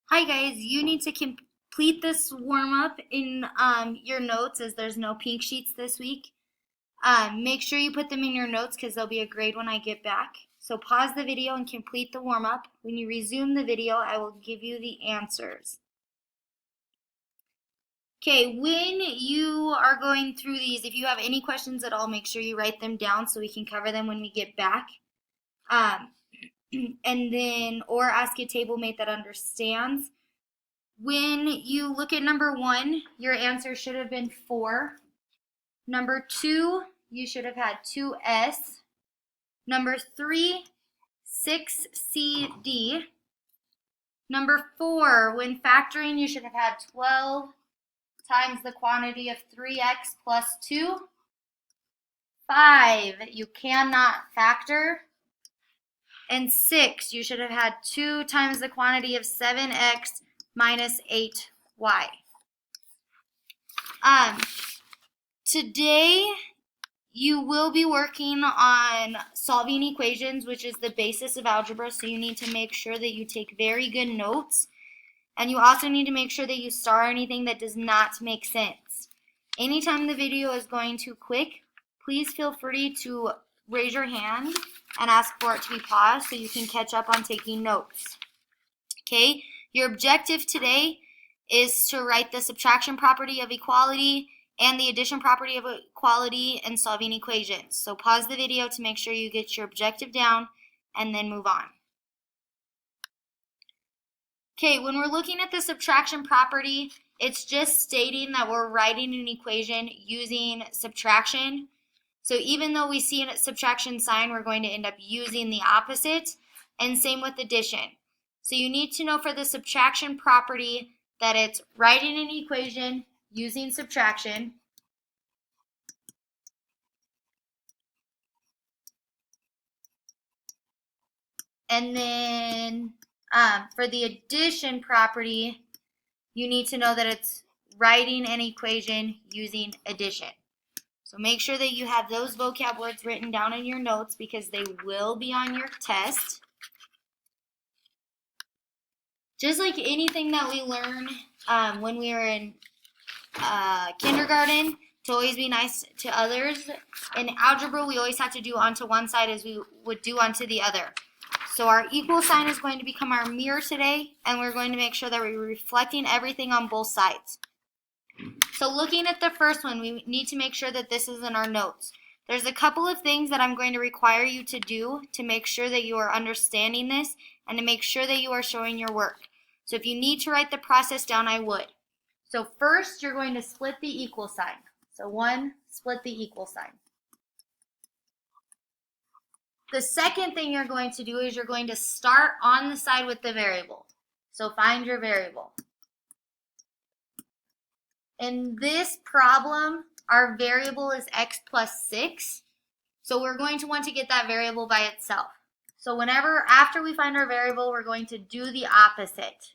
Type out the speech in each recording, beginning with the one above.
Hi guys, you need to complete this warm up in your notes as there's no pink sheets this week. Make sure you put them in your notes because they'll be a grade when I get back. So pause the video and complete the warm up. When you resume the video, I will give you the answers. Okay, when you are going through these, if you have any questions at all, make sure you write them down so we can cover them when we get back. And then, or ask a table mate that understands. When you look at number 1, your answer should have been 4. Number 2, you should have had 2s. Number 3, 6cd. Number 4, when factoring, you should have had 12 times the quantity of 3x plus 2. 5, you cannot factor. And 6, you should have had 2 times the quantity of 7x minus 8y. Today, you will be working on solving equations, which is the basis of algebra, so you need to make sure that you take very good notes. And you also need to make sure that you star anything that does not make sense. Anytime the video is going too quick, please feel free to raise your hand and ask for it to be paused so you can catch up on taking notes. Okay, your objective today is to write the subtraction property of equality and the addition property of equality and solving equations. So pause the video to make sure you get your objective down and then move on. Okay, when we're looking at the subtraction property, it's just stating that we're writing an equation using subtraction. So even though we see a subtraction sign, we're going to end up using the opposite, and same with addition. So you need to know for the subtraction property that it's writing an equation using subtraction. And then for the addition property, you need to know that it's writing an equation using addition. So make sure that you have those vocab words written down in your notes because they will be on your test. Just like anything that we learn when we were in kindergarten, to always be nice to others. In algebra, we always have to do onto one side as we would do onto the other. So our equal sign is going to become our mirror today, and we're going to make sure that we're reflecting everything on both sides. So looking at the first one, we need to make sure that this is in our notes. There's a couple of things that I'm going to require you to do to make sure that you are understanding this and to make sure that you are showing your work. So if you need to write the process down, I would. So first, you're going to split the equal sign. So 1, split the equal sign. The second thing you're going to do is you're going to start on the side with the variable. So find your variable. In this problem, our variable is x plus 6. So we're going to want to get that variable by itself. So after we find our variable, we're going to do the opposite.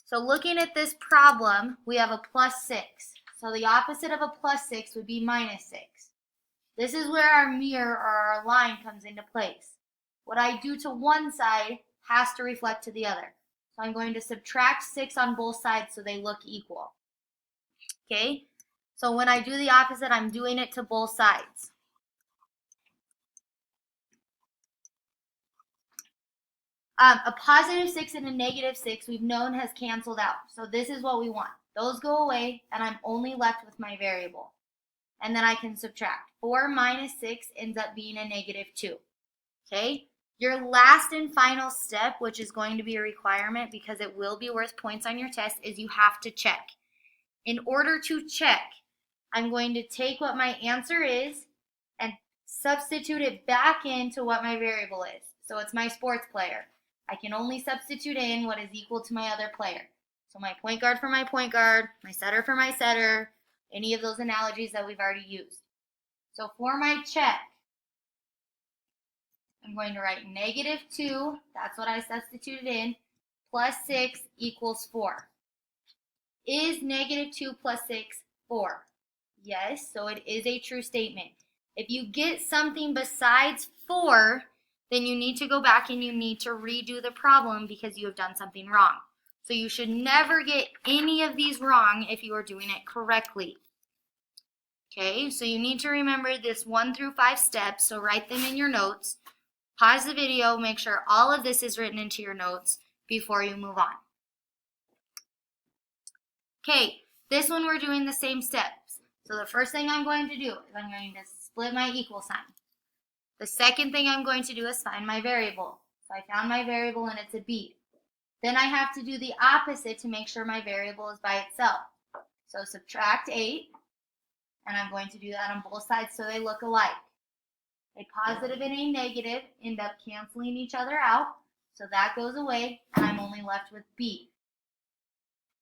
So looking at this problem, we have a plus 6. So the opposite of a plus 6 would be minus 6. This is where our mirror or our line comes into place. What I do to one side has to reflect to the other. So I'm going to subtract 6 on both sides so they look equal. Okay? So when I do the opposite, I'm doing it to both sides. A positive 6 and a negative 6 we've known has canceled out. So this is what we want. Those go away, and I'm only left with my variable. And then I can subtract. 4 minus 6 ends up being a negative 2. Okay? Your last and final step, which is going to be a requirement because it will be worth points on your test, is you have to check. In order to check, I'm going to take what my answer is and substitute it back into what my variable is. So it's my sports player. I can only substitute in what is equal to my other player. So my point guard for my point guard, my setter for my setter, any of those analogies that we've already used. So for my check, I'm going to write negative 2, that's what I substituted in, plus 6 equals 4. Is negative 2 plus 6 4? Yes, so it is a true statement. If you get something besides 4, then you need to go back and you need to redo the problem because you have done something wrong. So you should never get any of these wrong if you are doing it correctly. Okay, so you need to remember this 1 through 5 steps, so write them in your notes. Pause the video, make sure all of this is written into your notes before you move on. Okay, this one we're doing the same steps. So the first thing I'm going to do is I'm going to split my equal sign. The second thing I'm going to do is find my variable. So I found my variable and it's a b. Then I have to do the opposite to make sure my variable is by itself. So subtract 8, and I'm going to do that on both sides so they look alike. A positive and a negative end up canceling each other out, so that goes away, and I'm only left with b.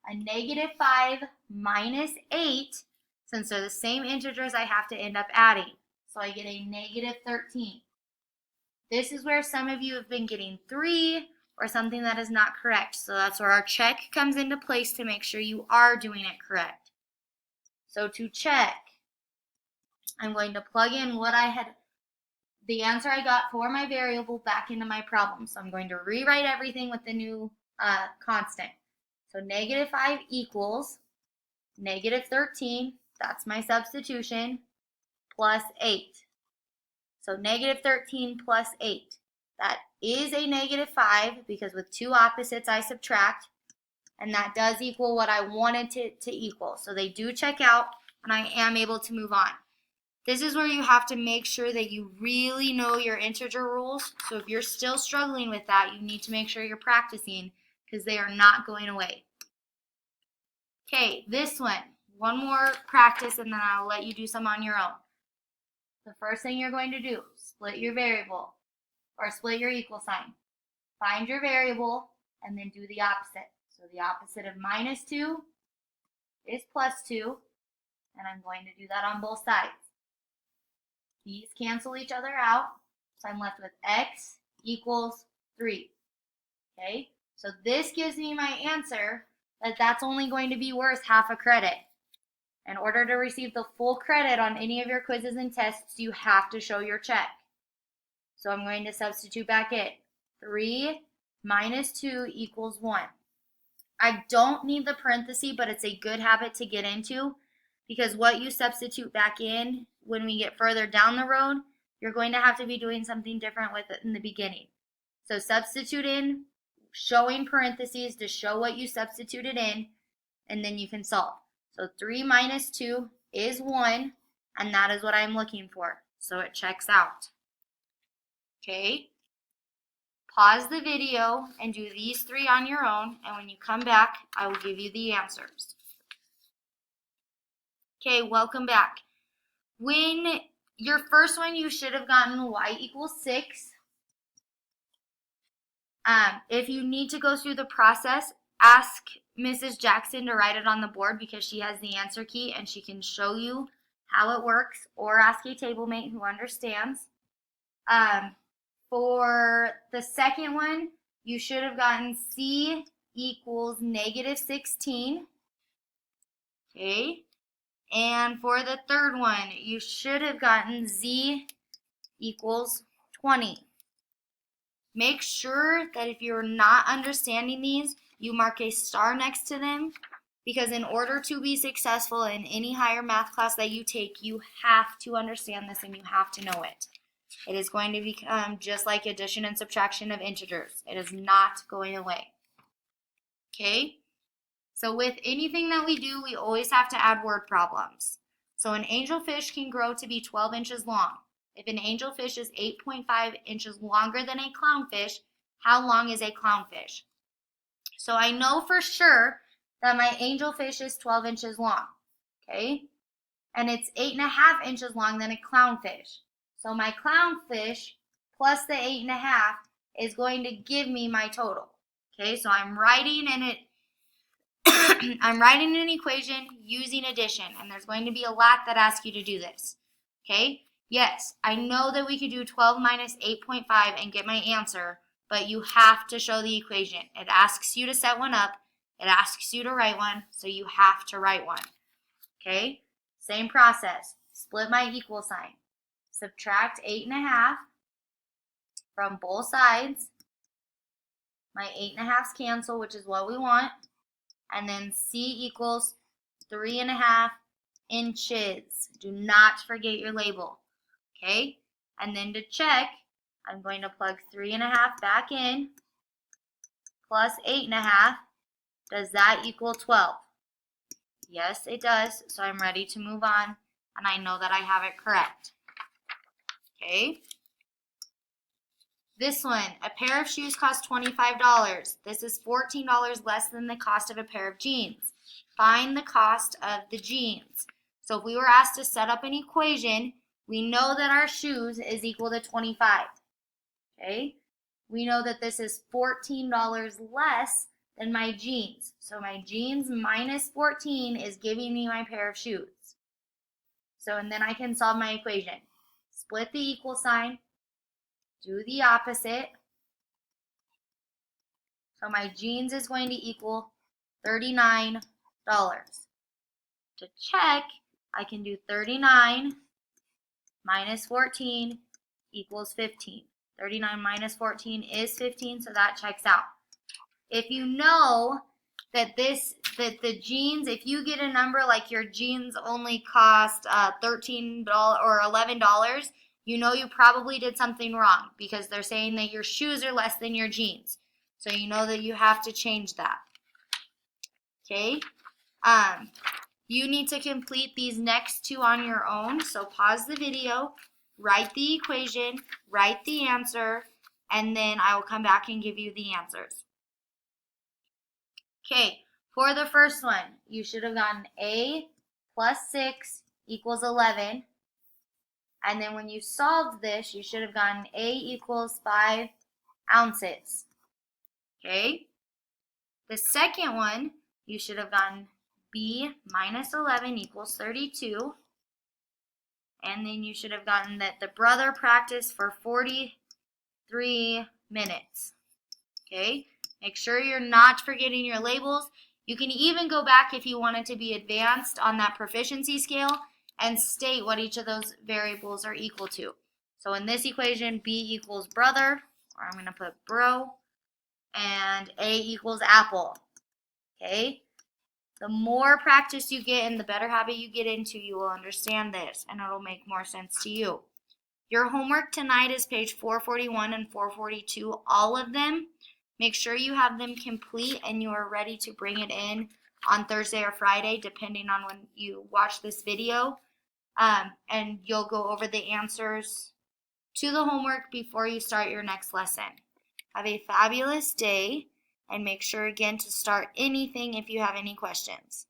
A negative 5 minus 8, since they're the same integers, I have to end up adding. So I get a negative 13. This is where some of you have been getting 3 or something that is not correct. So that's where our check comes into place to make sure you are doing it correct. So to check, I'm going to plug in the answer I got for my variable back into my problem. So I'm going to rewrite everything with the new constant. So negative 5 equals negative 13, that's my substitution, plus 8. So negative 13 plus 8. That is a negative 5 because with two opposites I subtract, and that does equal what I wanted it to equal. So they do check out, and I am able to move on. This is where you have to make sure that you really know your integer rules. So if you're still struggling with that, you need to make sure you're practicing because they are not going away. Okay, this one more practice, and then I'll let you do some on your own. The first thing you're going to do, split your variable, or split your equal sign. Find your variable, and then do the opposite. So the opposite of minus 2 is plus 2, and I'm going to do that on both sides. These cancel each other out, so I'm left with x equals 3. Okay, so this gives me my answer that's only going to be worth half a credit. In order to receive the full credit on any of your quizzes and tests, you have to show your check. So I'm going to substitute back in. 3 minus 2 equals 1. I don't need the parenthesis, but it's a good habit to get into because what you substitute back in when we get further down the road, you're going to have to be doing something different with it in the beginning. So substitute in, showing parentheses to show what you substituted in, and then you can solve. So 3 minus 2 is 1, and that is what I'm looking for. So it checks out. Okay. Pause the video and do these 3 on your own, and when you come back, I will give you the answers. Okay, welcome back. When your first one, you should have gotten y equals 6. If you need to go through the process, ask Mrs. Jackson to write it on the board because she has the answer key and she can show you how it works, or ask a table mate who understands. For the second one, you should have gotten c equals negative 16. Okay. And for the third one, you should have gotten z equals 20. Make sure that if you're not understanding these, you mark a star next to them, because in order to be successful in any higher math class that you take, you have to understand this and you have to know it. It is going to become just like addition and subtraction of integers. It is not going away. Okay? So with anything that we do, we always have to add word problems. So an angelfish can grow to be 12 inches long. If an angelfish is 8.5 inches longer than a clownfish, how long is a clownfish? So I know for sure that my angelfish is 12 inches long, okay? And it's 8.5 inches long than a clownfish. So my clownfish plus the 8.5 is going to give me my total, okay? So I'm writing I'm writing an equation using addition, and there's going to be a lot that ask you to do this, okay? Yes, I know that we could do 12 minus 8.5 and get my answer, but you have to show the equation. It asks you to set one up. It asks you to write one, so you have to write one, okay? Same process. Split my equal sign. Subtract 8.5. from both sides. My 8.5s cancel, which is what we want. And then C equals 3.5 inches. Do not forget your label. Okay? And then to check, I'm going to plug 3.5 back in, plus 8.5. Does that equal 12? Yes, it does. So I'm ready to move on, and I know that I have it correct. Okay? This one, a pair of shoes costs $25. This is $14 less than the cost of a pair of jeans. Find the cost of the jeans. So if we were asked to set up an equation, we know that our shoes is equal to 25. Okay? We know that this is $14 less than my jeans. So my jeans minus 14 is giving me my pair of shoes. So, and then I can solve my equation. Split the equal sign. Do the opposite. So my jeans is going to equal $39. To check, I can do 39 minus 14 equals 15. 39 minus 14 is 15, so that checks out. If you know that the jeans, if you get a number like your jeans only cost $13 or $11, you know you probably did something wrong because they're saying that your shoes are less than your jeans. So you know that you have to change that. Okay? You need to complete these next two on your own. So pause the video, write the equation, write the answer, and then I will come back and give you the answers. Okay, for the first one, you should have gotten A plus 6 equals 11. And then when you solved this, you should have gotten A equals 5 ounces. Okay? The second one, you should have gotten B minus 11 equals 32. And then you should have gotten that the brother practiced for 43 minutes. Okay? Make sure you're not forgetting your labels. You can even go back if you want it to be advanced on that proficiency scale and state what each of those variables are equal to. So in this equation, B equals brother, or I'm going to put bro, and A equals apple. Okay? The more practice you get and the better habit you get into, you will understand this, and it'll make more sense to you. Your homework tonight is page 441 and 442, all of them. Make sure you have them complete and you are ready to bring it in on Thursday or Friday, depending on when you watch this video. And you'll go over the answers to the homework before you start your next lesson. Have a fabulous day, and make sure again to start anything if you have any questions.